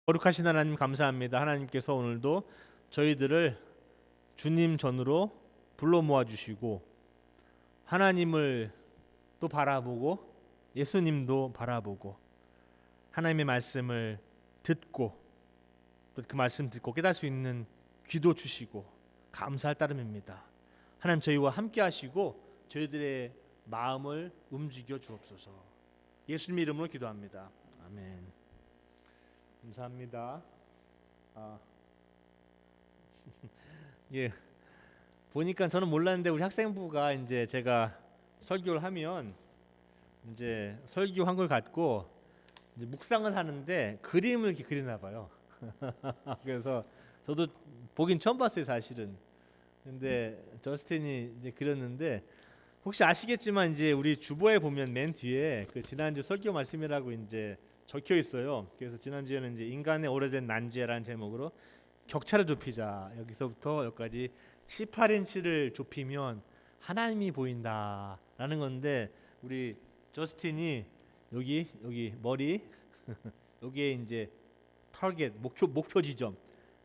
거룩하신 하나님 감사합니다. 하나님께서 오늘도 저희들을 주님 전으로 불러 모아 주시고 하나님을 또 바라보고 예수님도 바라보고 하나님의 말씀을 듣고 또 그 말씀 듣고 깨달을 수 있는 귀도 주시고 감사할 따름입니다. 하나님 저희와 함께 하시고 저희들의 마음을 움직여 주옵소서. 예수님 이름으로 기도합니다. 아멘. 감사합니다. 아, 예. 보니까 저는 몰랐는데 우리 학생부가 이제 제가 설교를 하면 이제 설교 한 걸 갖고 이제 묵상을 하는데 그림을 이렇게 그리나 봐요. 그래서 저도 보긴 처음 봤어요, 사실은. 근데 저스틴이 이제 그렸는데 혹시 아시겠지만 이제 우리 주보에 보면 맨 뒤에 그 지난주 설교 말씀이라고 이제 적혀 있어요. 그래서 지난주에는 이제 인간의 오래된 난제라는 제목으로 격차를 좁히자. 여기서부터 여기까지 18인치를 좁히면 하나님이 보인다라는 건데 우리 저스틴이 여기 머리 여기에 이제 타겟 목표 지점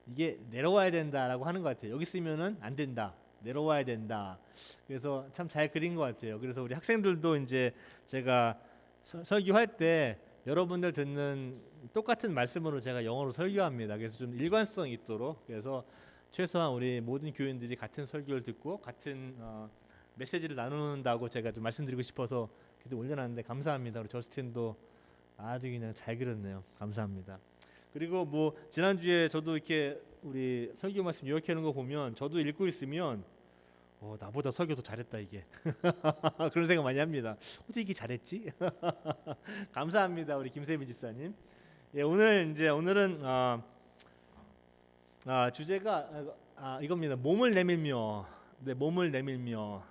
이게 내려와야 된다라고 하는 것 같아요. 여기 쓰면은 안 된다. 내려와야 된다. 그래서 참 잘 그린 것 같아요. 그래서 우리 학생들도 이제 제가 설교할 때 여러분들 듣는 똑같은 말씀으로 제가 영어로 설교합니다. 그래서 좀 일관성 있도록 그래서 최소한 우리 모든 교인들이 같은 설교를 듣고 같은 메시지를 나눈다고 제가 좀 말씀드리고 싶어서 기도 올려놨는데 감사합니다. 우리 저스틴도 아주 그냥 잘 그렸네요. 감사합니다. 그리고 뭐 지난주에 저도 이렇게 우리 설교 말씀 요약해 놓은 거 보면 저도 읽고 있으면 나보다 설교 더 잘했다 이게 그런 생각 많이 합니다. 어떻게 이게 잘했지? 감사합니다 우리 김세민 집사님. 예, 오늘은 주제가 이겁니다. 몸을 내밀며 네, 몸을 내밀며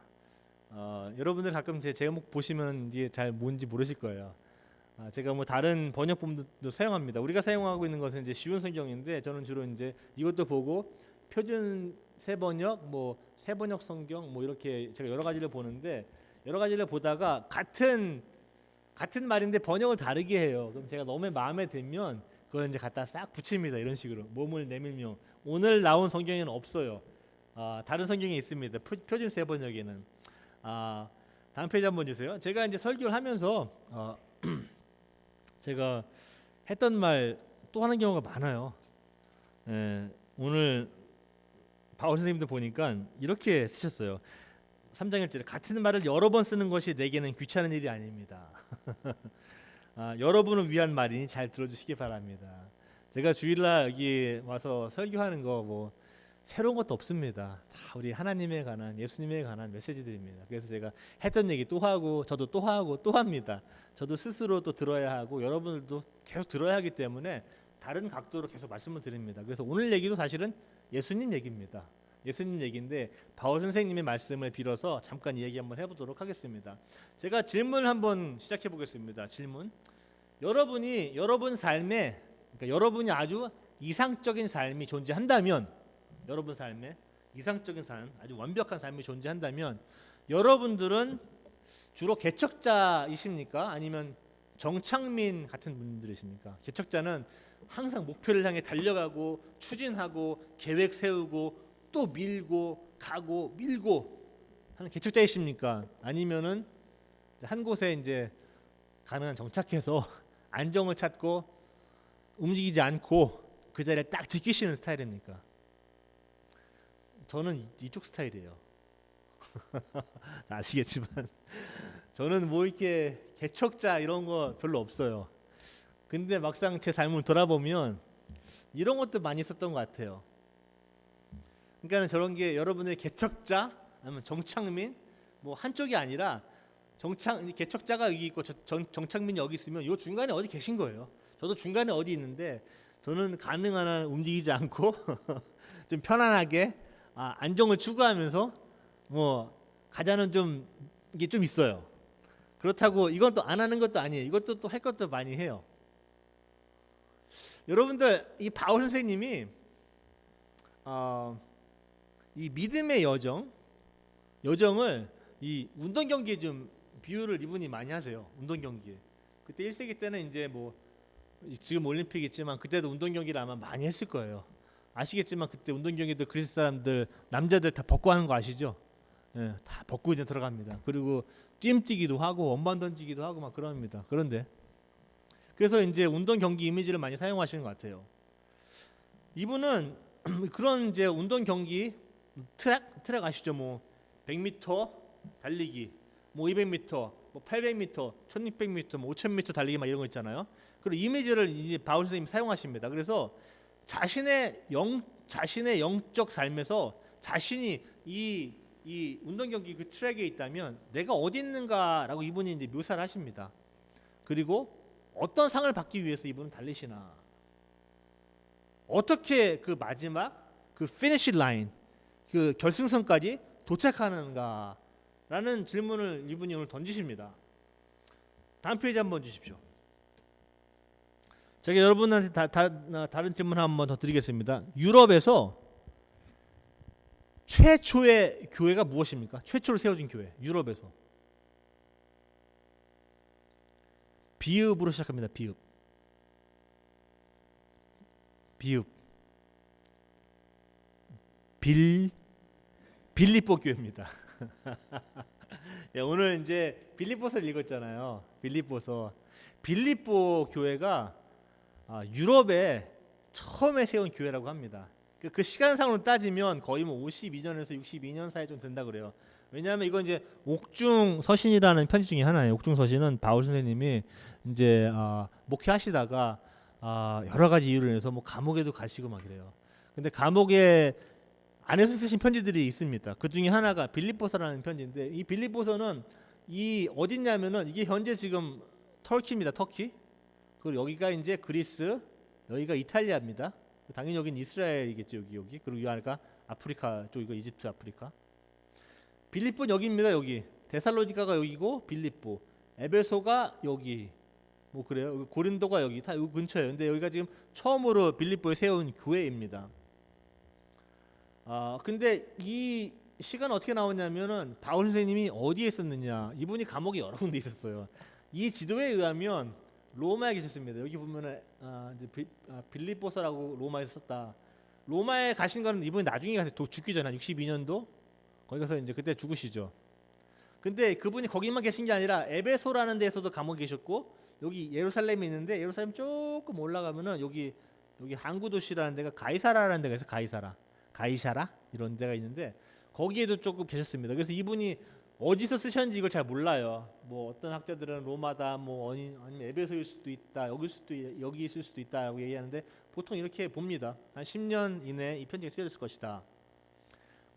여러분들 가끔 제 제목 보시면 이게 잘 뭔지 모르실 거예요. 제가 뭐 다른 번역본도 사용합니다. 우리가 사용하고 있는 것은 이제 쉬운 성경인데 저는 주로 이제 이것도 보고 표준 세번역, 뭐 세번역 성경, 뭐 이렇게 제가 여러 가지를 보는데 여러 가지를 보다가 같은 말인데 번역을 다르게 해요. 그럼 제가 너무 마음에 들면 그걸 이제 갖다 싹 붙입니다. 이런 식으로 몸을 내밀며 오늘 나온 성경에는 없어요. 다른 성경에 있습니다. 표준 세번역에는 다음 페이지 한번 주세요. 제가 이제 설교를 하면서 제가 했던 말 또 하는 경우가 많아요. 오늘 바울 선생님도 보니까 이렇게 쓰셨어요. 3장 1절에 같은 말을 여러 번 쓰는 것이 내게는 귀찮은 일이 아닙니다. 여러분을 위한 말이니 잘 들어주시기 바랍니다. 제가 주일날 여기 와서 설교하는 거 뭐 새로운 것도 없습니다. 다 우리 하나님에 관한 예수님에 관한 메시지들입니다. 그래서 제가 했던 얘기 또 하고 저도 또 하고 또 합니다. 저도 스스로 또 들어야 하고 여러분들도 계속 들어야 하기 때문에 다른 각도로 계속 말씀을 드립니다. 그래서 오늘 얘기도 사실은 예수님 얘기입니다. 예수님 얘기인데 바울 선생님의 말씀을 빌어서 잠깐 이야기 한번 해보도록 하겠습니다. 제가 질문을 한번 시작해 보겠습니다. 질문. 여러분 삶에 그러니까 여러분이 아주 이상적인 삶이 존재한다면 여러분 삶에 이상적인 삶, 아주 완벽한 삶이 존재한다면 여러분들은 주로 개척자이십니까? 아니면 정창민 같은 분들이십니까? 개척자는 항상 목표를 향해 달려가고 추진하고 계획 세우고 또 밀고 가고 밀고 하는 개척자이십니까? 아니면은 한 곳에 이제 가능한 정착해서 안정을 찾고 움직이지 않고 그 자리를 딱 지키시는 스타일입니까? 저는 이쪽 스타일이에요. 아시겠지만 저는 뭐 이렇게 개척자 이런 거 별로 없어요. 근데 막상 제 삶을 돌아보면 이런 것도 많이 있었던 것 같아요. 그러니까 저런 게 여러분의 개척자 아니면 정창민 뭐 한쪽이 아니라 개척자가 여기 있고 정창민이 여기 있으면 요 중간에 어디 계신 거예요. 저도 중간에 어디 있는데 저는 가능한 한 움직이지 않고 좀 편안하게 안정을 추구하면서 뭐 가자는 좀 이게 좀 있어요. 그렇다고 이건 또 안 하는 것도 아니에요. 이것도 또 할 것도 많이 해요. 여러분들 이 바울 선생님이 이 믿음의 여정을 이 운동 경기에 좀 비유를 이분이 많이 하세요. 운동 경기에. 그때 1세기 때는 이제 뭐 지금 올림픽 있지만 그때도 운동 경기를 아마 많이 했을 거예요. 아시겠지만 그때 운동 경기도 그리스 사람들 남자들 다 벗고 하는 거 아시죠? 예, 다 벗고 이제 들어갑니다. 그리고 뛰기도 하고 원반 던지기도 하고 막 그럽니다. 그런데 그래서 이제 운동 경기 이미지를 많이 사용하시는 것 같아요. 이분은 그런 이제 운동 경기 트랙 아시죠? 뭐 100m 달리기, 뭐 200m, 뭐 800m, 1600m, 뭐 5000m 달리기 막 이런 거 있잖아요. 그리고 이미지를 이제 바울 선생님이 사용하십니다. 그래서 자신의 영적 삶에서 자신이 이 운동 경기 그 트랙에 있다면 내가 어디 있는가라고 이분이 이제 묘사를 하십니다. 그리고 어떤 상을 받기 위해서 이분은 달리시나, 어떻게 그 마지막 그 피니시 라인, 그 결승선까지 도착하는가라는 질문을 이분이 오늘 던지십니다. 다음 페이지 한번 주십시오. 제가 여러분한테 다른 질문 한번 더 드리겠습니다. 유럽에서 최초의 교회가 무엇입니까? 최초로 세워진 교회, 유럽에서. 비읍으로 시작합니다. 비읍. 빌립보 교회입니다. 예, 오늘 이제 빌립보서를 읽었잖아요. 빌립보 교회가 유럽에 처음에 세운 교회라고 합니다. 그 시간상으로 따지면 거의 뭐 52년에서 62년 사이 좀 된다 그래요. 왜냐하면 이건 이제 옥중서신이라는 편지 중에 하나예요. 옥중서신은 바울 선생님이 이제 목회하시다가 여러 가지 이유로 인해서 뭐 감옥에도 가시고 막 그래요. 근데 감옥에 안에서 쓰신 편지들이 있습니다. 그 중에 하나가 빌립보서라는 편지인데, 이 빌립보서는 이 어딨냐면은 이게 현재 지금 터키입니다. 터키. 그리고 여기가 이제 그리스, 여기가 이탈리아입니다. 당연히 여기는 이스라엘이겠죠. 여기. 그리고 이 안에가 아프리카 쪽이고 이집트, 아프리카. 빌립보는 여기입니다. 여기. 데살로니가가 여기고 빌립보, 에베소가 여기. 뭐 그래요. 고린도가 여기, 다 여기 근처예요. 근데 여기가 지금 처음으로 빌립보에 세운 교회입니다. 근데 이 시간 어떻게 나오냐면은 바울 선생님이 어디에 있었느냐? 이분이 감옥에 여러 군데 있었어요. 이 지도에 의하면 로마에 계셨습니다. 여기 보면은 빌립보서라고 로마에서 썼다. 로마에 가신 거는 이분이 나중에 가서 죽기 전에 62년도 거기 가서 이제 그때 죽으시죠. 근데 그분이 거기만 계신 게 아니라 에베소라는 데에서도 감옥에 계셨고, 여기 예루살렘이 있는데 예루살렘 조금 올라가면은 여기 항구 도시라는 데가 가이사라라는 데가 있어요. 가이사라 이런 데가 있는데 거기에도 조금 계셨습니다. 그래서 이분이 어디서 쓰셨는지 이걸 잘 몰라요. 뭐 어떤 학자들은 로마다, 뭐 아니면 에베소일 수도 있다, 여기 있을 수도 있다라고 얘기하는데 보통 이렇게 봅니다. 한 10년 이내 이 편지가 쓰여졌을 것이다.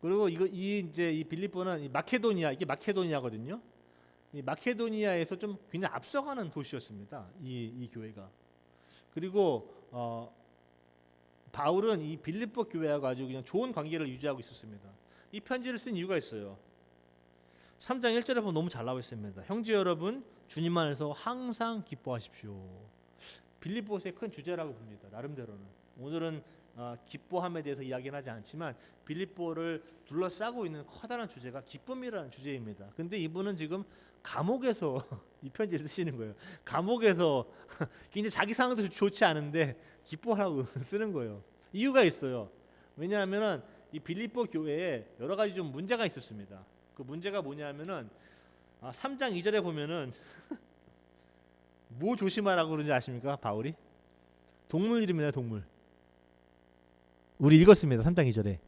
그리고 이 빌립보는 이게 마케도니아거든요. 이 마케도니아에서 좀 굉장히 앞서가는 도시였습니다. 이 교회가. 그리고 바울은 이 빌립보 교회하고 아주 그냥 좋은 관계를 유지하고 있었습니다. 이 편지를 쓴 이유가 있어요. 3장 1절에 보면 너무 잘 나와 있습니다. 형제 여러분, 주님 안에서 항상 기뻐하십시오. 빌립보서의 큰 주제라고 봅니다. 나름대로는. 오늘은 기뻐함에 대해서 이야기는 하지 않지만 빌립보를 둘러싸고 있는 커다란 주제가 기쁨이라는 주제입니다. 근데 이분은 지금 감옥에서 이 편지를 쓰시는 거예요. 감옥에서 굉장히 자기 상황도 좋지 않은데 기뻐하라고 쓰는 거예요. 이유가 있어요. 왜냐하면은 이 빌립보 교회에 여러 가지 좀 문제가 있었습니다. 그 문제가 뭐냐면은 3장 2절에 보면은 뭐 조심하라고 그러는지 아십니까? 바울이 동물 이름이나 동물. 우리 읽었습니다. 3장 2절에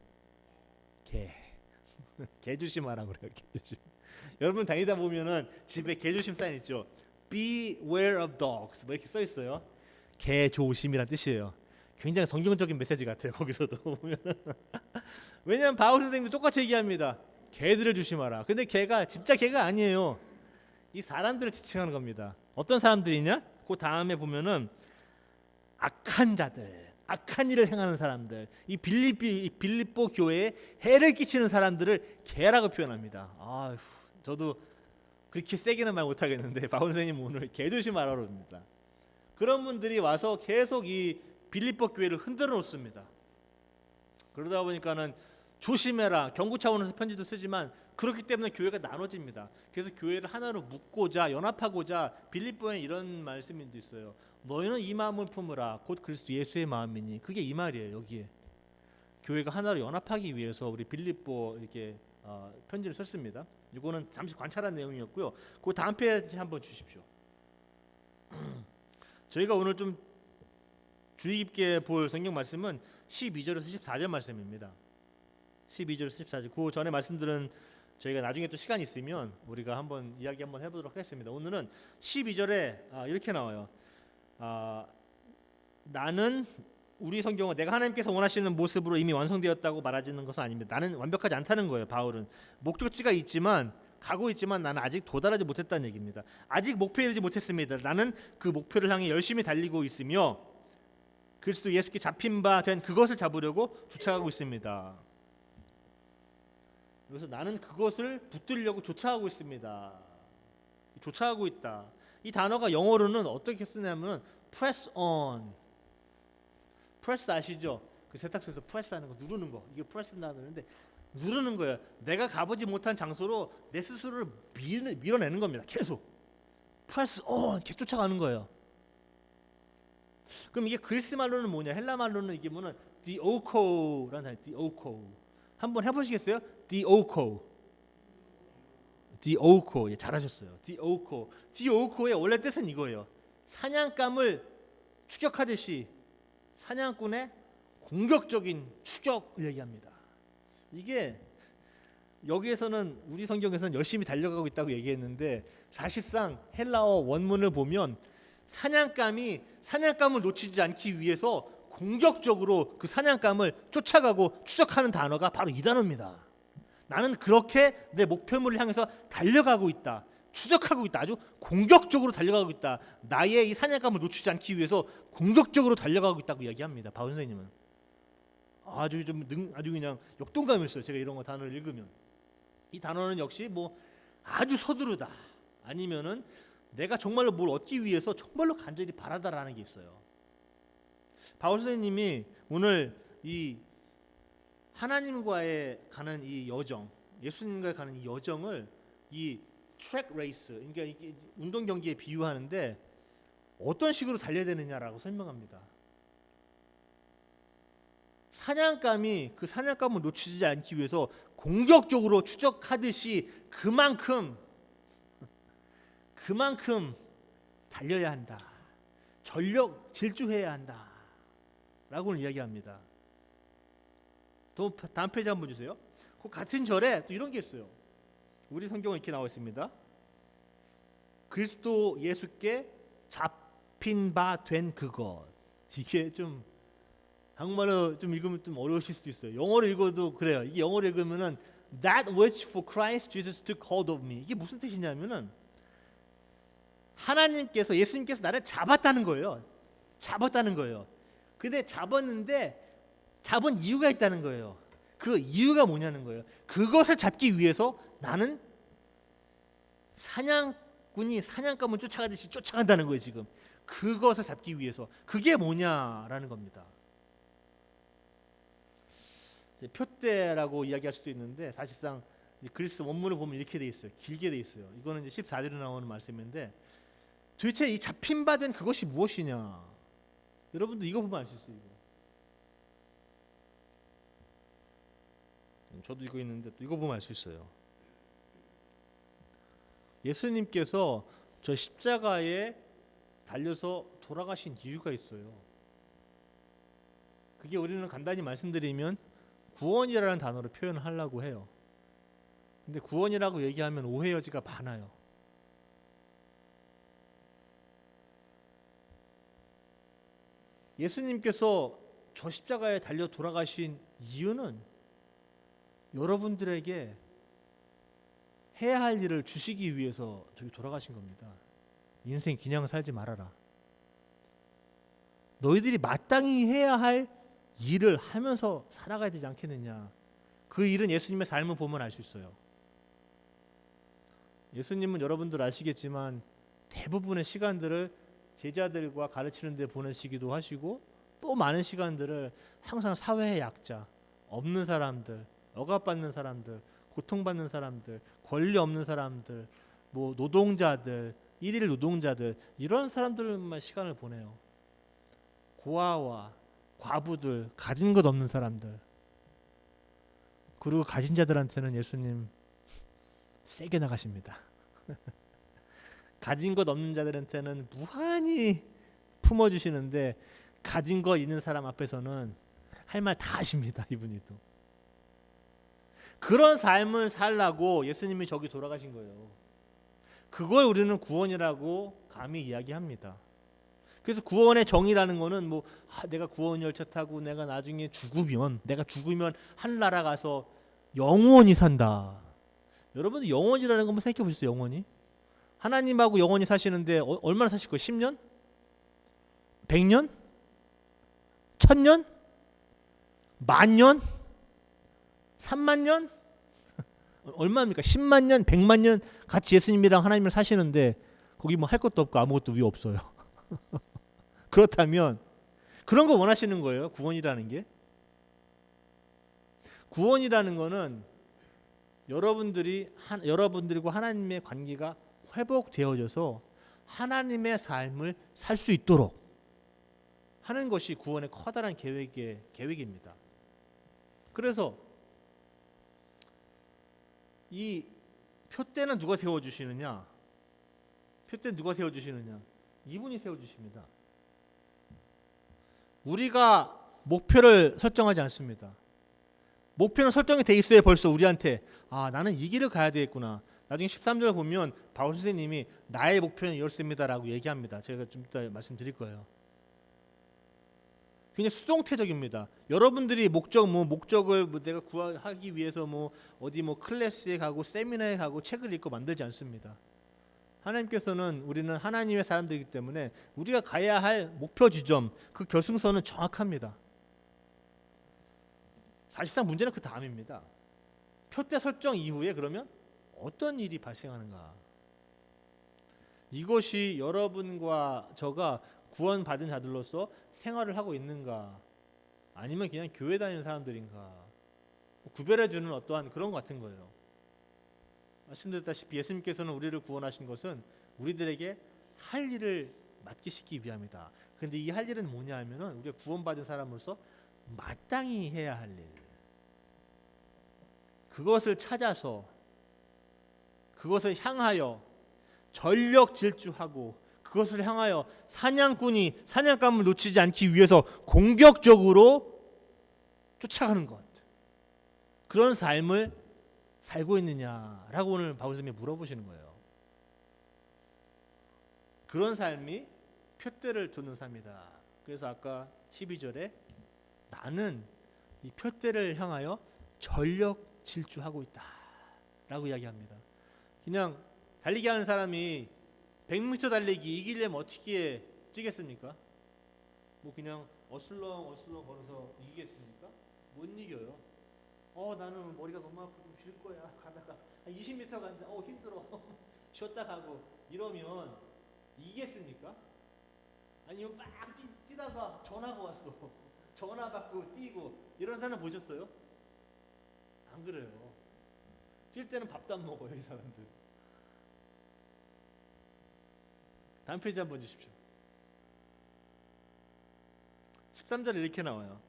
개 조심하라고 그래요. 개 조심. 여러분 다니다 보면은 집에 개 조심 사인 있죠. Beware of dogs 뭐 이렇게 써 있어요. 개 조심이란 뜻이에요. 굉장히 성경적인 메시지 같아요. 거기서도 보면은 왜냐하면 바울 선생님도 똑같이 얘기합니다. 개들을 조심하라. 근데 개가 진짜 개가 아니에요. 이 사람들을 지칭하는 겁니다. 어떤 사람들이냐? 그 다음에 보면은 악한 자들, 악한 일을 행하는 사람들, 이 빌립보 교회에 해를 끼치는 사람들을 개라고 표현합니다. 저도 그렇게 세게는 말 못하겠는데 바울 선생님 오늘 개 조심하라고 합니다. 그런 분들이 와서 계속 이 빌립보 교회를 흔들어 놓습니다. 그러다 보니까는 조심해라. 경고 차원에서 편지도 쓰지만 그렇기 때문에 교회가 나눠집니다. 그래서 교회를 하나로 묶고자 연합하고자 빌립보에 이런 말씀이 있어요. 너희는 이 마음을 품으라. 곧 그리스도 예수의 마음이니. 그게 이 말이에요. 여기에 교회가 하나로 연합하기 위해서 우리 빌립보 이렇게 편지를 썼습니다. 이거는 잠시 관찰한 내용이었고요. 그 다음 페이지 한번 주십시오. 저희가 오늘 좀 주의 깊게 볼 성경 말씀은 12절에서 14절 말씀입니다. 12절에서 14절. 그 전에 말씀들은 저희가 나중에 또 시간 있으면 우리가 한번 이야기 한번 해보도록 하겠습니다. 오늘은 12절에 이렇게 나와요. 나는 우리 성경은 내가 하나님께서 원하시는 모습으로 이미 완성되었다고 말하지는 것은 아닙니다. 나는 완벽하지 않다는 거예요. 바울은 목적지가 있지만 가고 있지만 나는 아직 도달하지 못했다는 얘기입니다. 아직 목표에 이르지 못했습니다. 나는 그 목표를 향해 열심히 달리고 있으며 그리스도 예수께 잡힌 바 된 그것을 잡으려고 쫓아가고 있습니다. 그래서 나는 그것을 붙들려고 쫓아가고 있습니다. 쫓아가고 있다. 이 단어가 영어로는 어떻게 쓰냐면 press on. press 아시죠? 그 세탁소에서 press하는 거, 누르는 거. 이게 press한다는데 누르는 거예요. 내가 가보지 못한 장소로 내 스스로를 밀어내는 겁니다. 계속 press on 계속 쫓아가는 거예요. 그럼 이게 그리스 말로는 뭐냐? 헬라 말로는 이게 뭐는 dioko 라는 단어. dioko. 한번 해보시겠어요? dioko. 예, 잘하셨어요. di오코의 원래 뜻은 이거예요. 사냥감을 추격하듯이 사냥꾼의 공격적인 추격을 얘기합니다. 이게 여기에서는 우리 성경에서는 열심히 달려가고 있다고 얘기했는데 사실상 헬라어 원문을 보면 사냥감이 사냥감을 놓치지 않기 위해서 공격적으로 그 사냥감을 쫓아가고 추적하는 단어가 바로 이 단어입니다. 나는 그렇게 내 목표물을 향해서 달려가고 있다. 추적하고 있다. 아주 공격적으로 달려가고 있다. 나의 이 사냥감을 놓치지 않기 위해서 공격적으로 달려가고 있다고 이야기합니다. 바울 선생님은 아주 그냥 역동감이 있어요. 제가 이런 거 단어를 읽으면 이 단어는 역시 뭐 아주 서두르다 아니면은 내가 정말로 뭘 얻기 위해서 정말로 간절히 바라다라는 게 있어요. 바울 선생님이 오늘 이 하나님과의 가는 이 여정, 예수님과의 가는 이 여정을 이 트랙 레이스, 그러니까 이게 운동 경기에 비유하는데 어떤 식으로 달려야 되느냐라고 설명합니다. 사냥감이 그 사냥감을 놓치지 않기 위해서 공격적으로 추적하듯이 그만큼 달려야 한다. 전력 질주해야 한다. 라고는 이야기합니다. 또 다음 페이지 한번 주세요. 그 같은 절에 또 이런 게 있어요. 우리 성경은 이렇게 나와 있습니다. 그리스도 예수께 잡힌 바 된 그것. 이게 좀 한국말로 좀 읽으면 좀 어려우실 수도 있어요. 영어로 읽어도 그래요. 이게 영어로 읽으면은 That which for Christ Jesus took hold of me. 이게 무슨 뜻이냐면은 하나님께서 예수님께서 나를 잡았다는 거예요. 잡았다는 거예요. 근데 잡았는데 잡은 이유가 있다는 거예요. 그 이유가 뭐냐는 거예요. 그것을 잡기 위해서 나는 사냥꾼이 사냥감을 쫓아가듯이 쫓아간다는 거예요. 지금 그것을 잡기 위해서 그게 뭐냐라는 겁니다. 이제 표대라고 이야기할 수도 있는데 사실상 그리스 원문을 보면 이렇게 돼 있어요. 길게 돼 있어요. 이거는 이제 14절에 나오는 말씀인데 도대체 이 잡힌 바 된 그것이 무엇이냐? 여러분도 이거 보면 알 수 있어요. 저도 이거 있는데 또 이거 보면 알 수 있어요. 예수님께서 저 십자가에 달려서 돌아가신 이유가 있어요. 그게 우리는 간단히 말씀드리면 구원이라는 단어로 표현하려고 해요. 근데 구원이라고 얘기하면 오해 여지가 많아요. 예수님께서 저 십자가에 달려 돌아가신 이유는 여러분들에게 해야 할 일을 주시기 위해서 저기 돌아가신 겁니다. 인생 그냥 살지 말아라. 너희들이 마땅히 해야 할 일을 하면서 살아가야 되지 않겠느냐. 그 일은 예수님의 삶을 보면 알 수 있어요. 예수님은 여러분들 아시겠지만 대부분의 시간들을 제자들과 가르치는 데 보내시기도 하시고 또 많은 시간들을 항상 사회의 약자, 없는 사람들, 억압받는 사람들, 고통받는 사람들, 권리 없는 사람들, 뭐 노동자들, 일일 노동자들 이런 사람들만 시간을 보내요. 고아와 과부들, 가진 것 없는 사람들. 그리고 가진 자들한테는 예수님 세게 나가십니다. 가진 것 없는 자들한테는 무한히 품어주시는데 가진 것 있는 사람 앞에서는 할 말 다 하십니다. 이분이 또. 그런 삶을 살라고 예수님이 저기 돌아가신 거예요. 그걸 우리는 구원이라고 감히 이야기합니다. 그래서 구원의 정의라는 거는 뭐 내가 구원 열차 타고 내가 나중에 내가 죽으면 하늘나라 가서 영원히 산다. 여러분 영원이라는 거 한번 생각해 보셨어요? 영원히? 하나님하고 영원히 사시는데 얼마나 사실 거예요? 10년? 100년? 1000년? 10,000년? 30,000년? 얼마입니까? 10만 년, 100만 년 같이 예수님이랑 하나님을 사시는데 거기 뭐 할 것도 없고 아무것도 위에 없어요. 그렇다면 그런 거 원하시는 거예요? 구원이라는 게? 구원이라는 거는 여러분들과 하나님의 관계가 회복되어져서 하나님의 삶을 살 수 있도록 하는 것이 구원의 커다란 계획입니다. 그래서 이 표대는 누가 세워주시느냐? 표대는 누가 세워주시느냐? 이분이 세워주십니다. 우리가 목표를 설정하지 않습니다. 목표는 설정이 돼 있어야 벌써 우리한테 나는 이 길을 가야 되겠구나. 나중에 13절 보면 바울 선생님이 나의 목표는 이렇습니다라고 얘기합니다. 제가 좀 이따 말씀드릴 거예요. 굉장히 수동태적입니다. 여러분들이 목적을 내가 구하기 위해서 어디 클래스에 가고 세미나에 가고 책을 읽고 만들지 않습니다. 하나님께서는 우리는 하나님의 사람들이기 때문에 우리가 가야 할 목표 지점, 그 결승선은 정확합니다. 사실상 문제는 그 다음입니다. 표대 설정 이후에 그러면 어떤 일이 발생하는가? 이것이 여러분과 저가 구원받은 자들로서 생활을 하고 있는가? 아니면 그냥 교회 다니는 사람들인가? 구별해주는 어떠한 그런 것 같은 거예요. 말씀드렸다시피 예수님께서는 우리를 구원하신 것은 우리들에게 할 일을 맡기시기 위함이다. 그런데 이 할 일은 뭐냐 하면은 우리가 구원받은 사람으로서 마땅히 해야 할 일. 그것을 찾아서 그것을 향하여 전력 질주하고 그것을 향하여 사냥꾼이 사냥감을 놓치지 않기 위해서 공격적으로 쫓아가는 것. 그런 삶을 살고 있느냐라고 오늘 바울 선생님이 물어보시는 거예요. 그런 삶이 표대를 두는 삶이다. 그래서 아까 12절에 나는 이 표대를 향하여 전력 질주하고 있다라고 이야기합니다. 그냥 달리기 하는 사람이 100m 달리기 이기려면 어떻게 뛰겠습니까? 그냥 어슬렁 걸어서 이기겠습니까? 못 이겨요. 나는 머리가 너무 아프고 쉴 거야. 가다가 20m 갔는데 힘들어. 쉬었다 가고 이러면 이기겠습니까? 아니면 막 뛰다가 전화가 왔어. 전화 받고 뛰고 이런 사람 보셨어요? 안 그래요. 뛸 때는 밥도 안 먹어요, 이 사람들. 다음 페이지 한번 주십시오. 13절에 이렇게 나와요.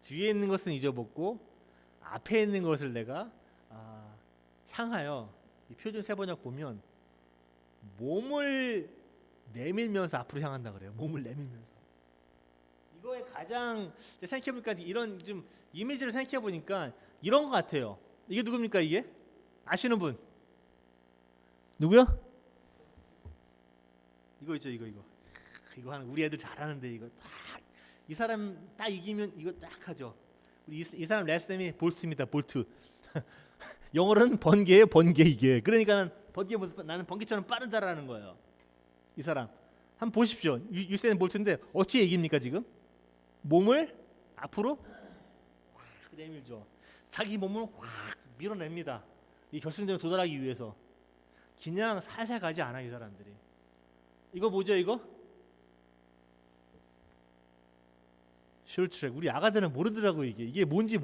뒤에 있는 것은 잊어먹고 앞에 있는 것을 내가 향하여, 이 표준 세번역 보면 몸을 내밀면서 앞으로 향한다 그래요. 몸을 내밀면서. 이거에 가장 생각해보니까 이런 좀 이미지를 생각해보니까 이런 것 같아요. 이게 누굽니까 이게? 아시는 분? 누구요? 이거 있죠, 이거 하는 우리 애들 잘하는데 이거 딱 이 사람 딱 이기면 이거 딱 하죠. 우리 이 사람 레슨이 볼트입니다, 볼트. 영어로는 번개예요, 번개 이게. 그러니까 번개 모습 나는 번개처럼 빠르다라는 거예요. 이 사람 한번 보십시오. 유세인 볼트인데 어떻게 이깁니까 지금? 몸을 앞으로 확 내밀죠. 자기 몸을 확 밀어냅니다. 이 결승전에 도달하기 위해서. 그냥 살살 가지 않아 이 사람들이. 이거 뭐죠 이거? 숄트트랙. 우리 아가들은 모르더라고 이게 뭔지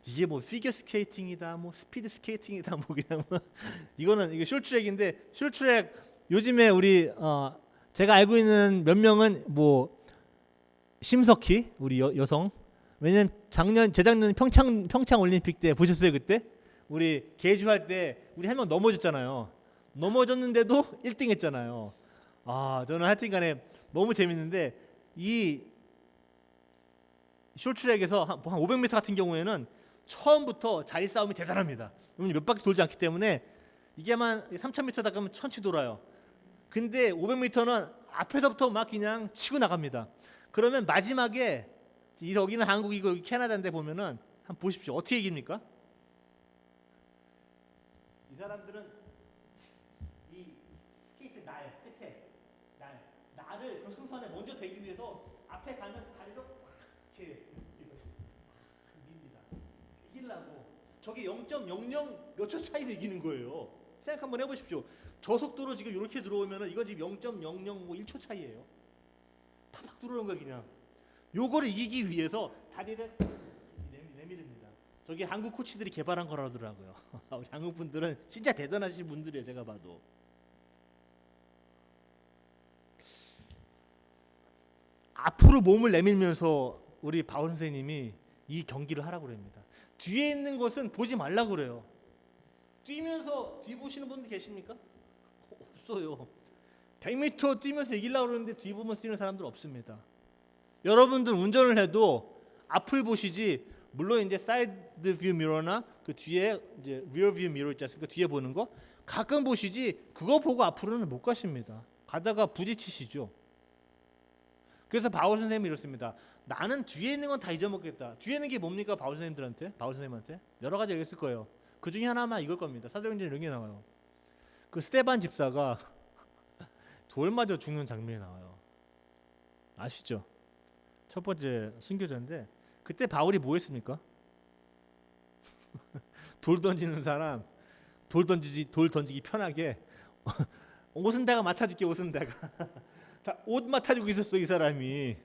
이게 뭐 피겨 스케이팅이다, 뭐 스피드 스케이팅이다, 뭐 그냥 뭐 이거는 이게 숄트트랙인데 숄트트랙 요즘에 우리 제가 알고 있는 몇 명은 뭐 심석희 우리 여성. 왜냐면 재작년 평창 올림픽 때 보셨어요 그때? 우리 계주할 때 우리 한 명 넘어졌잖아요. 넘어졌는데도 1등 했잖아요. 저는 하여튼간에 너무 재밌는데 이 숄트트랙에서 한 500m 같은 경우에는 처음부터 자리 싸움이 대단합니다. 몇 바퀴 돌지 않기 때문에 이게만 3000m다 그러면 천천히 돌아요. 근데 500m는 앞에서부터 막 그냥 치고 나갑니다. 그러면 마지막에 여기는 한국이고 여기 캐나다인데 보면은 한번 보십시오. 어떻게 이깁니까? 이 사람들은 이 스케이트 날을 결승선에 먼저 대기 위해서 앞에 가면 다리로 확 이렇게 밉니다. 이기려고 저게 0.00 몇 초 차이로 이기는 거예요. 생각 한번 해보십시오. 저속도로 지금 이렇게 들어오면은 이건 지금 0.00 1초 차이예요. 팍팍 들어오는 거야 그냥. 요거를 이기기 위해서 다리를 내밀입니다. 저게 한국 코치들이 개발한 거라더라고요. 우리 한국 분들은 진짜 대단하신 분들이에요. 제가 봐도. 앞으로 몸을 내밀면서 우리 바울 선생님이 이 경기를 하라고 그럽니다. 뒤에 있는 것은 보지 말라고 그래요. 뛰면서 뒤 보시는 분들 계십니까? 없어요. 100m 뛰면서 이기려고 그러는데 뒤 보면서 뛰는 사람들 없습니다. 여러분들 운전을 해도 앞을 보시지, 물론 이제 사이드 뷰 미러나 그 뒤에 이제 리어 뷰 미러 있지 않습니까? 뒤에 보는 거 가끔 보시지 그거 보고 앞으로는 못 가십니다. 가다가 부딪히시죠. 그래서 바울 선생님이 이렇습니다. 나는 뒤에 있는 건 다 잊어먹겠다. 뒤에 있는 게 뭡니까? 바울 선생님한테 여러 가지가 있을 거예요. 그 중에 하나만 이걸 겁니다. 사도행전 이런 게 나와요. 그 스데반 집사가 돌 맞아 죽는 장면이 나와요. 아시죠? 첫 번째 순교자인데 그때 바울이 뭐 했습니까? 돌 던지는 사람 돌 던지기 편하게 옷은 내가 맡아줄게. 옷은 내가 다 옷 맡아주고 있었어 이 사람이.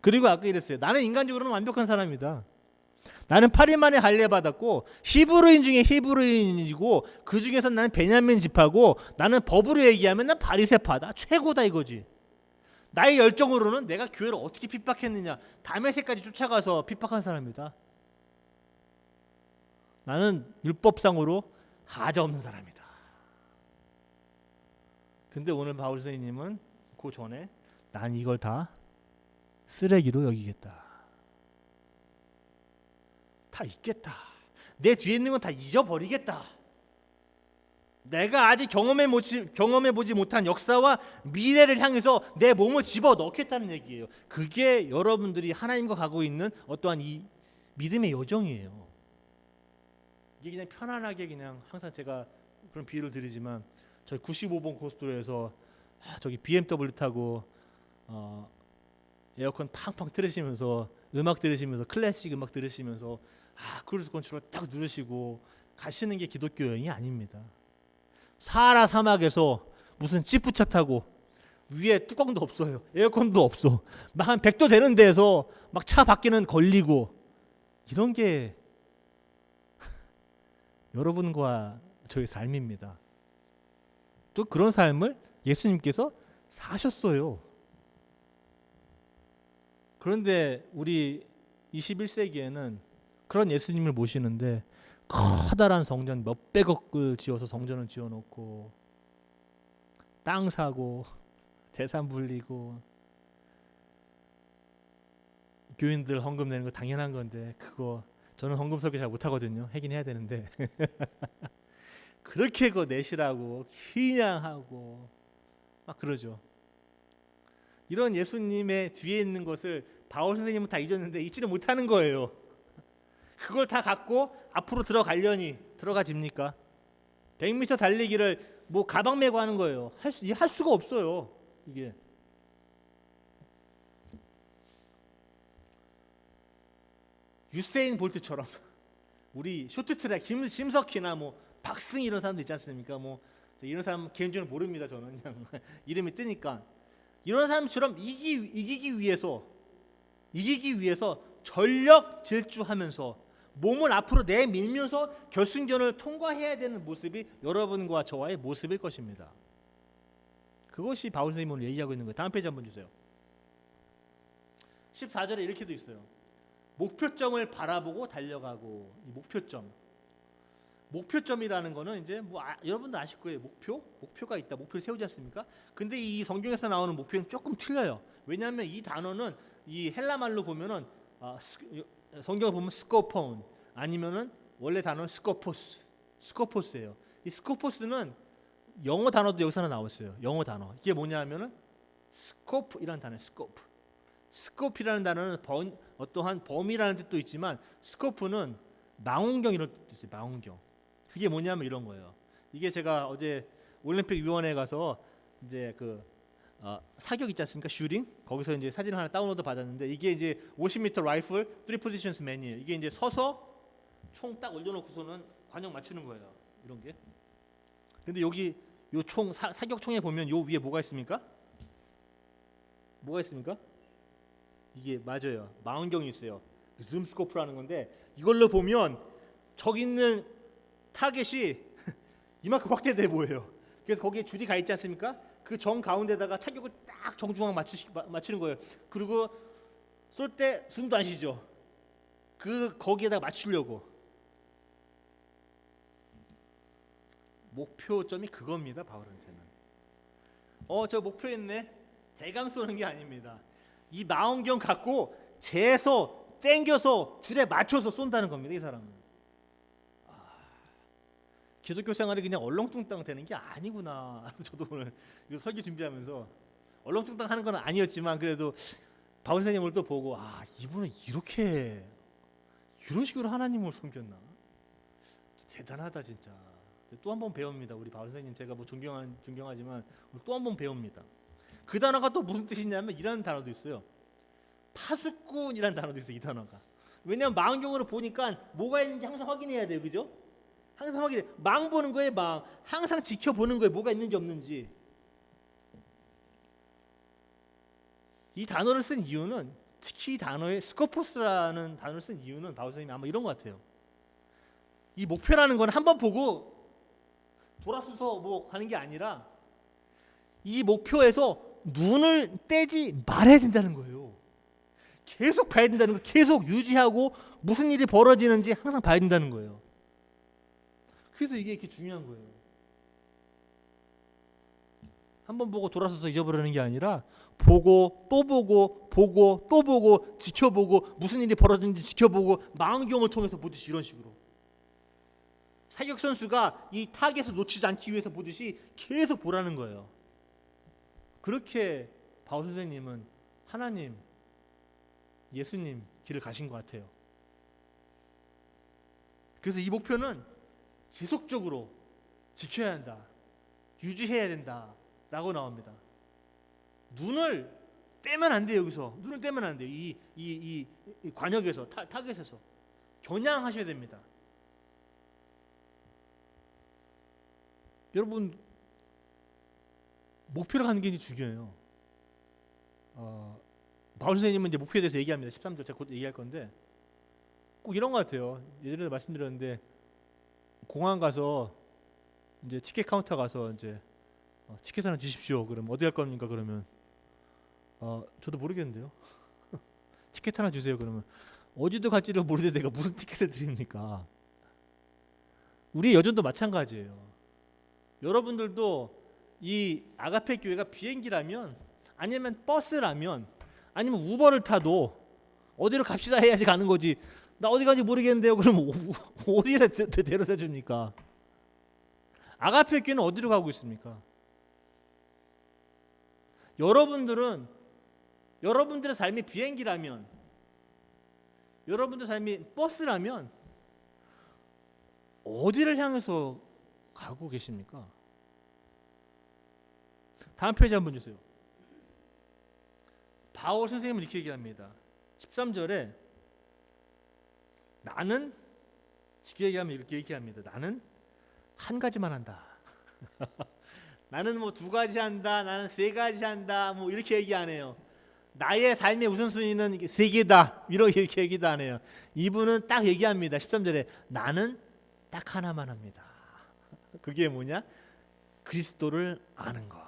그리고 아까 이랬어요. 나는 인간적으로는 완벽한 사람이다. 나는 8일 만에 할례 받았고 히브리인 중에 히브리인이고 그 중에서 나는 베냐민 지파고 나는 법으로 얘기하면 난 바리새파다. 최고다 이거지. 나의 열정으로는 내가 교회를 어떻게 핍박했느냐. 다메섹까지 쫓아가서 핍박한 사람이다. 나는 율법상으로 하자 없는 사람이다. 근데 오늘 바울 선생님은 그 전에 난 이걸 다 쓰레기로 여기겠다. 다 잊겠다. 내 뒤에 있는 건 다 잊어버리겠다. 내가 아직 경험해보지 못한 역사와 미래를 향해서 내 몸을 집어넣겠다는 얘기예요. 그게 여러분들이 하나님과 가고 있는 어떠한 이 믿음의 여정이에요. 이게 그냥 편안하게 그냥 항상 제가 그런 비유를 드리지만 저희 95번 고속도로에서 저기 BMW 타고 에어컨 팡팡 틀으시면서 음악 들으시면서 클래식 음악 들으시면서 크루즈 컨트롤 딱 누르시고 가시는 게 기독교 여행이 아닙니다. 사하라 사막에서 무슨 지프차 타고 위에 뚜껑도 없어요. 에어컨도 없어. 막 한 100도 되는 데에서 막 차 밖에는 걸리고 이런 게 여러분과 저의 삶입니다. 또 그런 삶을 예수님께서 사셨어요. 그런데 우리 21세기에는 그런 예수님을 모시는데 커다란 성전 몇백억을 지어서 성전을 지어놓고 땅 사고 재산 불리고 교인들 헌금 내는 거 당연한 건데 그거 저는 헌금 설교 잘 못하거든요. 하긴 해야 되는데 그렇게 그거 내시라고 희냥하고 막 그러죠. 이런 예수님의 뒤에 있는 것을 바울 선생님은 다 잊었는데 잊지를 못하는 거예요. 그걸 다 갖고 앞으로 들어가려니 들어가집니까? 100m 달리기를 뭐 가방 메고 하는 거예요. 할 수가 없어요. 이게 유세인 볼트처럼 우리 쇼트트랙 심석희나 뭐 박승희 이런 사람들 있지 않습니까? 뭐 이런 사람 개인적으로 모릅니다. 저는 그냥 이름이 뜨니까 이런 사람처럼 이기기 위해서 전력 질주하면서 몸을 앞으로 내밀면서 결승전을 통과해야 되는 모습이 여러분과 저와의 모습일 것입니다. 그것이 바울 선생님이 오늘 얘기하고 있는 거예요. 다음 페이지 한번 주세요. 14절에 이렇게도 있어요. 목표점을 바라보고 달려가고. 이 목표점이라는 거는 이제 여러분도 아실 거예요. 목표가 있다. 목표를 세우지 않습니까? 근데 이 성경에서 나오는 목표는 조금 틀려요. 왜냐하면 이 단어는 이 헬라 말로 보면은 성경을 보면 스코폰 아니면은 원래 단어는 스코포스예요. 이 스코포스는 영어 단어도 여기서 하나 나왔어요. 영어 단어. 이게 뭐냐면은 스코프이라는 단어예요. 스코프이라는 단어는 어떠한 범위라는 뜻도 있지만 스코프는 망원경 이런 뜻이에요. 망원경. 그게 뭐냐면 이런 거예요. 이게 제가 어제 올림픽 위원회에 가서 이제 사격 있지 않습니까? 슈팅. 거기서 이제 사진 하나 다운로드 받았는데 이게 이제 50m 라이플 3 포지션스 맨이에요. 이게 이제 서서 총 딱 올려놓고서는 관역 맞추는 거예요. 이런 게. 근데 여기 요 총 사격총에 보면 요 위에 뭐가 있습니까? 이게 맞아요. 망원경이 있어요. 줌 스코프라는 건데 이걸로 보면 저기 있는 타겟이 이만큼 확대돼 보여요. 그래서 거기에 줄이 가 있지 않습니까? 그 정 가운데다가 타격을 딱 정중앙 맞추는 거예요. 그리고 쏠 때 숨도 안 쉬죠. 거기에다가 맞추려고. 목표점이 그겁니다. 바울한테는. 저 목표 있네. 대강 쏘는 게 아닙니다. 이 망원경 갖고 재서 땡겨서 줄에 맞춰서 쏜다는 겁니다. 이 사람은. 기독교 생활이 그냥 얼렁뚱땅 되는 게 아니구나. 저도 오늘 이거 설교 준비하면서 얼렁뚱땅 하는 건 아니었지만 그래도 바울 선생님을 또 보고 이분은 이런 식으로 하나님을 섬겼나? 대단하다 진짜. 또 한 번 배웁니다. 우리 바울 선생님 제가 존경하지만 또 한 번 배웁니다. 그 단어가 또 무슨 뜻이냐면 이라는 단어도 있어요. 파수꾼이라는 단어도 있어요. 이 단어가. 왜냐하면 망원경으로 보니까 뭐가 있는지 항상 확인해야 돼요. 그죠? 항상 확인해. 망 보는 거예요. 망. 항상 지켜보는 거예요. 뭐가 있는지 없는지. 이 단어를 쓴 이유는 특히 이 단어에 스코포스라는 단어를 쓴 이유는 바울 선생님이 아마 이런 것 같아요. 이 목표라는 건 한 번 보고 돌아서서 뭐 가는 게 아니라 이 목표에서 눈을 떼지 말아야 된다는 거예요. 계속 봐야 된다는 거, 계속 유지하고 무슨 일이 벌어지는지 항상 봐야 된다는 거예요. 그래서 이게 이렇게 중요한 거예요. 한 번 보고 돌아서서 잊어버리는 게 아니라 보고 또 보고 지켜보고 무슨 일이 벌어지는지 지켜보고 망원경을 통해서 보듯이 이런 식으로. 사격 선수가 이 타겟을 놓치지 않기 위해서 보듯이 계속 보라는 거예요. 그렇게 바울 선생님은 하나님, 예수님 길을 가신 것 같아요. 그래서 이 목표는 지속적으로 지켜야 한다, 유지해야 된다라고 나옵니다. 눈을 떼면 안 돼요. 여기서 눈을 떼면 안 돼요. 이 관역에서 타겟에서 겨냥하셔야 됩니다. 여러분 목표를 가는 게 중요해요. 바울 선생님은 이제 목표에 대해서 얘기합니다. 13절 제가 곧 얘기할 건데 꼭 이런 것 같아요. 예전에도 말씀드렸는데 공항 가서 이제 티켓 카운터 가서 이제 티켓 하나 주십시오. 그럼 어디 갈 겁니까? 그러면 저도 모르겠는데요. 티켓 하나 주세요. 그러면 어디도 갈지를 모르는데 내가 무슨 티켓을 드립니까? 우리 여전도 마찬가지예요. 여러분들도 이 아가페 교회가 비행기라면 아니면 버스라면 아니면 우버를 타도 어디로 갑시다 해야지 가는 거지. 나 어디 가는지 모르겠는데요. 그럼 어디에 데려다 줍니까? 아가페 교회는 어디로 가고 있습니까? 여러분들은 여러분들의 삶이 비행기라면 여러분들의 삶이 버스라면 어디를 향해서 가고 계십니까? 다음 페이지 한번 주세요. 바울 선생님은 이렇게 얘기합니다. 13절에 나는 쉽게 얘기하면 이렇게 얘기합니다. 나는 한 가지만 한다. 나는 뭐 2가지 한다, 나는 3가지 한다, 뭐 이렇게 얘기 안 해요. 나의 삶의 우선순위는 3개다 이렇게 얘기도 안 해요. 이분은 딱 얘기합니다. 13절에 나는 딱 하나만 합니다. 그게 뭐냐? 그리스도를 아는 것.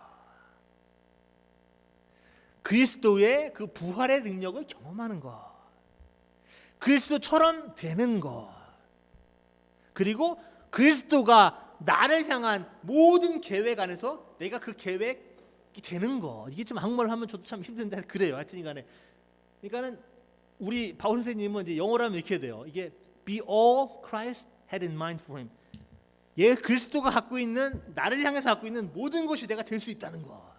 그리스도의 그 부활의 능력을 경험하는 것. 그리스도처럼 되는 것. 그리고 그리스도가 나를 향한 모든 계획 안에서 내가 그 계획이 되는 거. 이게 좀 한국말로 하면 저도 참 힘든데 그래요. 하여튼 간에. 그러니까는 우리 바울 선생님은 이제 영어로 하면 이렇게 돼요. 이게 be all Christ had in mind for him. 예, 그리스도가 갖고 있는 나를 향해서 갖고 있는 모든 것이 내가 될 수 있다는 거.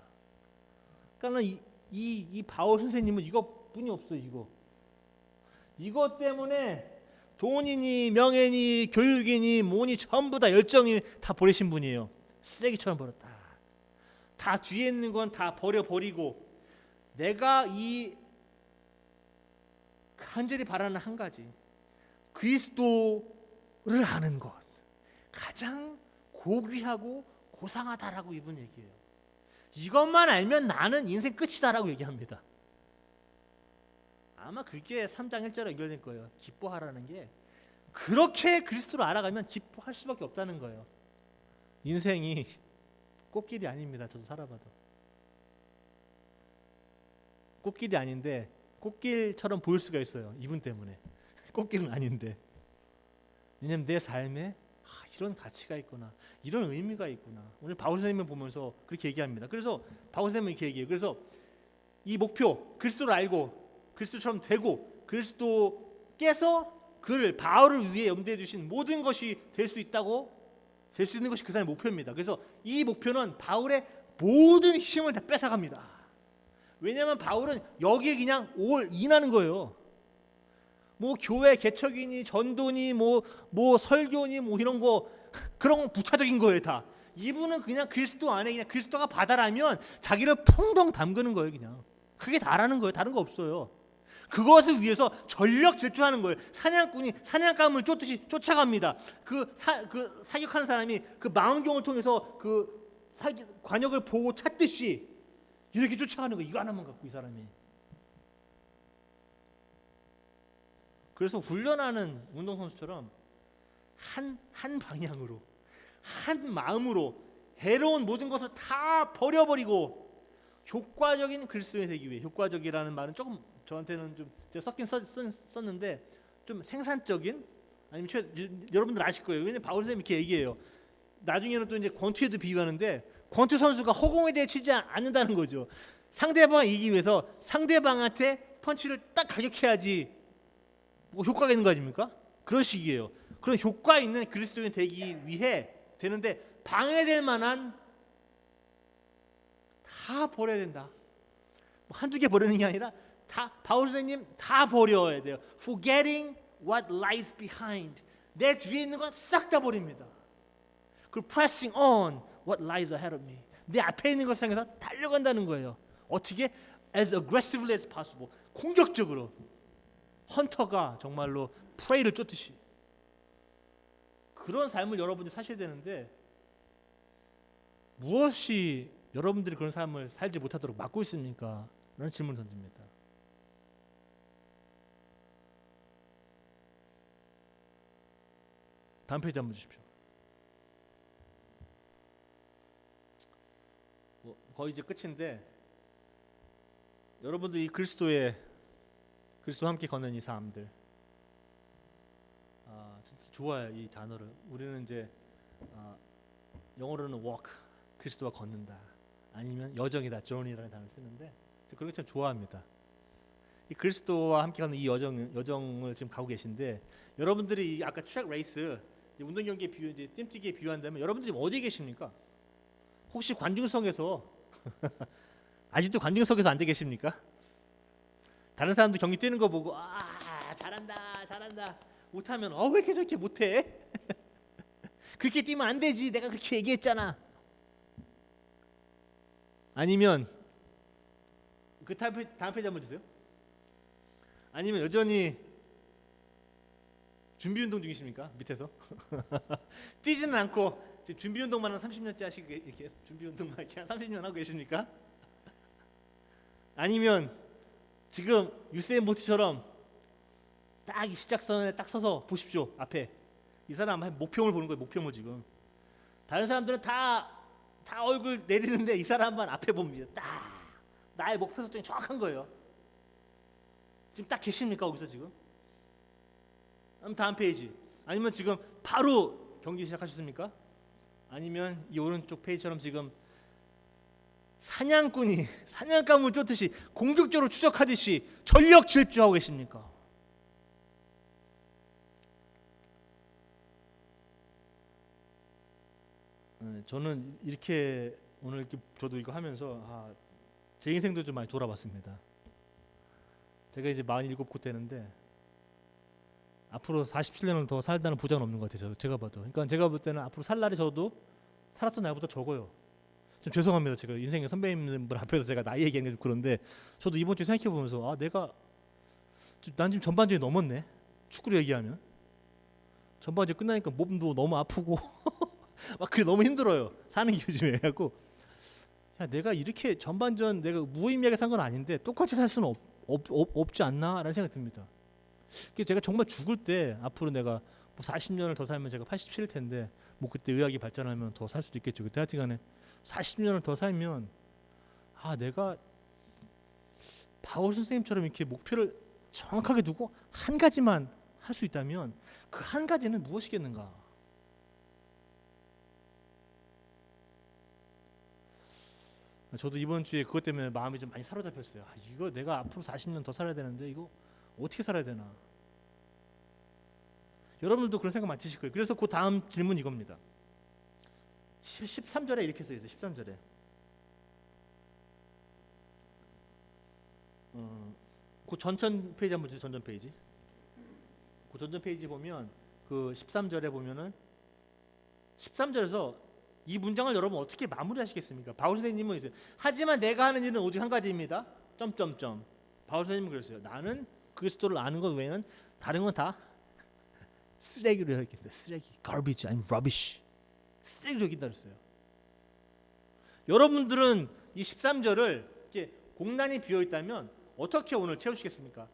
그러니까 이 바울 선생님은 이것뿐이 없어요. 이것 때문에 돈이니 명예니 교육이니 뭐니 전부 다 열정이 다 버리신 분이에요. 쓰레기처럼 버렸다. 다 뒤에 있는 건 다 버려버리고 내가 이 간절히 바라는 한 가지 그리스도를 아는 것 가장 고귀하고 고상하다라고 이분 얘기해요. 이것만 알면 나는 인생 끝이다라고 얘기합니다. 아마 그게 3장 1절에 연결된 거예요. 기뻐하라는 게 그렇게 그리스도를 알아가면 기뻐할 수밖에 없다는 거예요. 인생이 꽃길이 아닙니다. 저도 살아봐도 꽃길이 아닌데 꽃길처럼 보일 수가 있어요. 이분 때문에 꽃길은 아닌데 왜냐면 내 삶에 이런 가치가 있구나, 이런 의미가 있구나. 오늘 바울 선생님을 보면서 그렇게 얘기합니다. 그래서 바울 선생님은 이렇게 얘기해요. 그래서 이 목표 그리스도를 알고 그리스도처럼 되고 그리스도께서 그를 바울을 위해 염두에 두신 모든 것이 될 수 있다고 될 수 있는 것이 그 사람의 목표입니다. 그래서 이 목표는 바울의 모든 힘을 다 뺏어갑니다. 왜냐하면 바울은 여기에 그냥 올 인하는 거예요. 뭐 교회 개척이니 전도니 뭐 설교니 뭐 이런 거 그런 거 부차적인 거예요 다. 이분은 그냥 그리스도 안에 그냥 그리스도가 바다라면 자기를 풍덩 담그는 거예요 그냥. 그게 다라는 거예요. 다른 거 없어요. 그것을 위해서 전력 질주하는 거예요. 사냥꾼이 사냥감을 쫓듯이 쫓아갑니다. 그 사격하는 사람이 그 망원경을 통해서 그 관역을 보고 찾듯이 이렇게 쫓아가는 거예요. 이거 하나만 갖고 이 사람이. 그래서 훈련하는 운동선수처럼 한 방향으로 한 마음으로 해로운 모든 것을 다 버려버리고 효과적인 그리스도인이 되기 위해 효과적이라는 말은 조금 저한테는 좀 제가 썼는데 좀 생산적인 아니면 여러분들 아실 거예요. 왜냐면 바울 선생님이 이렇게 얘기해요. 나중에는 또 이제 권투에도 비유하는데 권투 선수가 허공에 대해 치지 않는다는 거죠. 상대방을 이기기 위해서 상대방한테 펀치를 딱 가격해야지 뭐 효과가 있는 거 아닙니까? 그런 식이에요. 그런 효과 있는 그리스도인 되기 위해 되는데 방해될 만한 다 버려야 된다. 뭐 한두 개 버리는 게 아니라 다 바울 선생님 다 버려야 돼요. Forgetting what lies behind. 내 뒤에 있는 건 싹 다 버립니다. 그리고 pressing on what lies ahead of me. 내 앞에 있는 것을 향해서 달려간다는 거예요. 어떻게? As aggressively as possible. 공격적으로. 헌터가 정말로 프레이를 쫓듯이. 그런 삶을 여러분이 사셔야 되는데 무엇이 여러분들이 그런 삶을 살지 못하도록 막고 있습니까? 라는 질문을 던집니다. 다음 페이지 한번 주십시오. 거의 이제 끝인데 여러분들이 그리스도와 함께 걷는 이 삶들 좋아요. 이 단어를 우리는 이제 영어로는 walk 그리스도와 걷는다 아니면 여정이다 journey라는 단어를 쓰는데 그런 거 참 좋아합니다. 이 그리스도와 함께 가는 이 여정을 지금 가고 계신데 여러분들이 아까 트랙 레이스 운동 경기에 비유 이제 뜀뛰기에 비유한다면 여러분들이 지금 어디에 계십니까? 혹시 관중석에서 아직도 관중석에서 앉아 계십니까? 다른 사람들 경기 뛰는 거 보고 잘한다 못하면 왜 이렇게 저렇게 못해? 그렇게 뛰면 안 되지 내가 그렇게 얘기했잖아. 아니면 그 다음 페이지 한번 주세요. 아니면 여전히 준비 운동 중이십니까? 밑에서 뛰지는 않고 지금 준비 운동만 한 30년째 하시고 이렇게 준비 운동만 이렇게 한 30년 하고 계십니까? 아니면 지금 유세인 볼트처럼 딱 이 시작선에 딱 서서 보십시오. 앞에 이 사람 목표물 보는 거예요. 목표물 지금. 다른 사람들은 다 얼굴 내리는데 이 사람만 앞에 봅니다. 딱 나의 목표 설정이 정확한 거예요. 지금 딱 계십니까 거기서 지금? 그럼 다음 페이지. 아니면 지금 바로 경기 시작하셨습니까? 아니면 이 오른쪽 페이지처럼 지금 사냥꾼이 사냥감을 쫓듯이 공격적으로 추적하듯이 전력 질주하고 계십니까? 저는 이렇게 오늘 이렇게 저도 이거 하면서 제 인생도 좀 많이 돌아봤습니다. 제가 이제 47곧 되는데 앞으로 47년을 더 살다는 보장은 없는 것 같아요. 제가 봐도. 그러니까 제가 볼 때는 앞으로 살 날이 저도 살았던 날보다 적어요. 좀 죄송합니다. 제가 인생의 선배님들 앞에서 제가 나이 얘기하는 게 좀 그런데 저도 이번 주에 생각해 보면서 난 지금 전반전이 넘었네. 축구로 얘기하면 전반전 끝나니까 몸도 너무 아프고 막 그게 너무 힘들어요. 사는 게 요즘에 하고 내가 이렇게 전반전 내가 무의미하게 산 건 아닌데 똑같이 살 수는 없지 않나라는 생각이 듭니다. 제가 정말 죽을 때 앞으로 내가 뭐 40년을 더 살면 제가 87일 텐데 뭐 그때 의학이 발전하면 더 살 수도 있겠죠. 그때 하여튼간에 40년을 더 살면 내가 바울 선생님처럼 이렇게 목표를 정확하게 두고 한 가지만 할 수 있다면 그 한 가지는 무엇이겠는가? 저도 이번 주에 그것 때문에 마음이 좀 많이 사로잡혔어요. 이거 내가 앞으로 40년 더 살아야 되는데 이거 어떻게 살아야 되나? 여러분들도 그런 생각 많이 드실 거예요. 그래서 그 다음 질문 이겁니다. 13절에 이렇게 써 있어요. 13절에. 그 전전 페이지 한번 주세요. 전전 페이지. 그 전전 페이지 보면 그 13절에 보면은 13절에서 이 문장을 여러분 어떻게 마무리하시겠습니까? 바울 선생님은 있어요. 하지만 내가 하는 일은 오직 한 가지입니다. 점점점. 바울 선생님은 그랬어요. 나는 그리스도를 아는 것 외에는 다른 건 다 쓰레기로 여긴다. 쓰레기, garbage, 아니면 rubbish. 쓰레기로 여긴다 그랬어요. 여러분들은 이 13절을 이렇게 공란이 비어 있다면 어떻게 오늘 채우시겠습니까?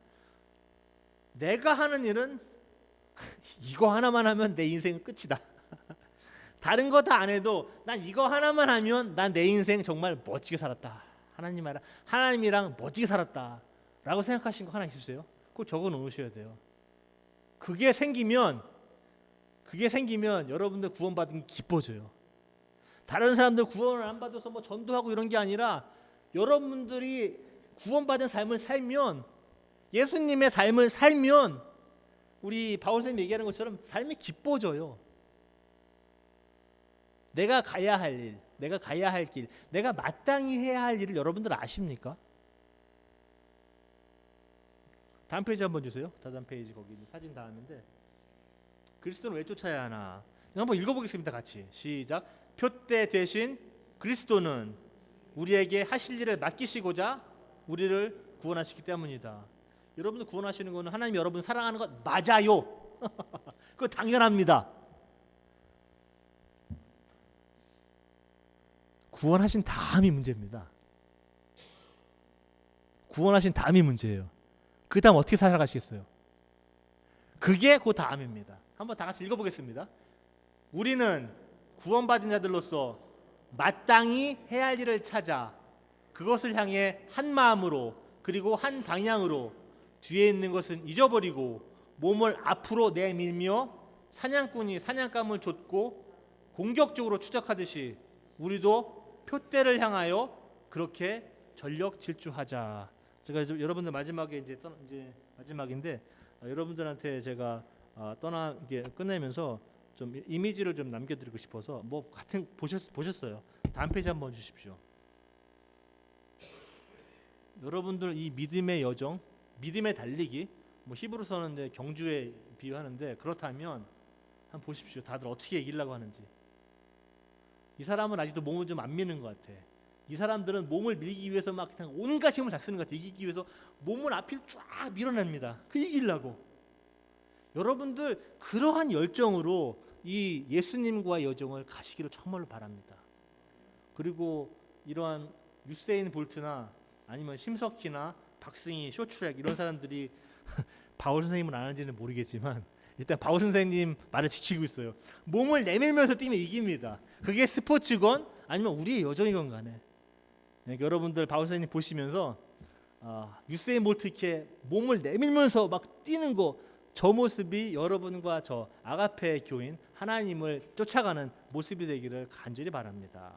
내가 하는 일은 이거 하나만 하면 내 인생은 끝이다. 다른 거 다 안 해도 난 이거 하나만 하면 난 내 인생 정말 멋지게 살았다. 하나님이랑 멋지게 살았다. 라고 생각하신 거 하나 있으세요? 그거 적어 놓으셔야 돼요. 그게 생기면 여러분들 구원받은 게 기뻐져요. 다른 사람들 구원을 안 받아서 뭐 전도하고 이런 게 아니라 여러분들이 구원받은 삶을 살면 예수님의 삶을 살면 우리 바울 선생님 얘기하는 것처럼 삶이 기뻐져요. 내가 가야 할 일, 내가 가야 할 길, 내가 마땅히 해야 할 일을 여러분들 아십니까? 다음 페이지 한번 주세요. 다음 페이지 거기 사진 다음인데 그리스도는 왜 쫓아야 하나? 한번 읽어보겠습니다. 같이 시작. 표대 대신 그리스도는 우리에게 하실 일을 맡기시고자 우리를 구원하시기 때문이다. 여러분들 구원하시는 거는 하나님 여러분 사랑하는 것 맞아요. 그거 당연합니다. 구원하신 다음이 문제입니다. 구원하신 다음이 문제예요. 그 다음 어떻게 살아가시겠어요? 그게 그 다음입니다. 한번 다 같이 읽어보겠습니다. 우리는 구원받은 자들로서 마땅히 해야 할 일을 찾아 그것을 향해 한 마음으로 그리고 한 방향으로 뒤에 있는 것은 잊어버리고 몸을 앞으로 내밀며 사냥꾼이 사냥감을 쫓고 공격적으로 추적하듯이 우리도 표대를 향하여 그렇게 전력 질주하자. 제가 여러분들 마지막에 이제 마지막인데 여러분들한테 제가 이게 끝내면서 좀 이미지를 좀 남겨드리고 싶어서 뭐 같은 보셨어요. 다음 페이지 한번 주십시오. 여러분들 이 믿음의 여정, 믿음의 달리기, 뭐 히브리서는 이제 경주에 비유하는데 그렇다면 한번 보십시오. 다들 어떻게 이기려고 하는지. 이 사람은 아직도 몸을 좀 안 미는 것 같아. 이 사람들은 몸을 밀기 위해서 막 그냥 온갖 힘을 다 쓰는 것 같아. 이기기 위해서 몸을 앞에 쫙 밀어냅니다. 그 이기려고. 여러분들 그러한 열정으로 이 예수님과의 여정을 가시기를 정말로 바랍니다. 그리고 이러한 유세인 볼트나 아니면 심석희나 박승희, 쇼트트랙 이런 사람들이 바울 선생님을 아는지는 모르겠지만 일단 바울 선생님 말을 지키고 있어요. 몸을 내밀면서 뛰면 이깁니다. 그게 스포츠건 아니면 우리의 여정이건 간에. 그러니까 여러분들 바울 선생님 보시면서 유세인 볼트 이렇게 몸을 내밀면서 막 뛰는 거, 저 모습이 여러분과 저 아가페 교인 하나님을 쫓아가는 모습이 되기를 간절히 바랍니다.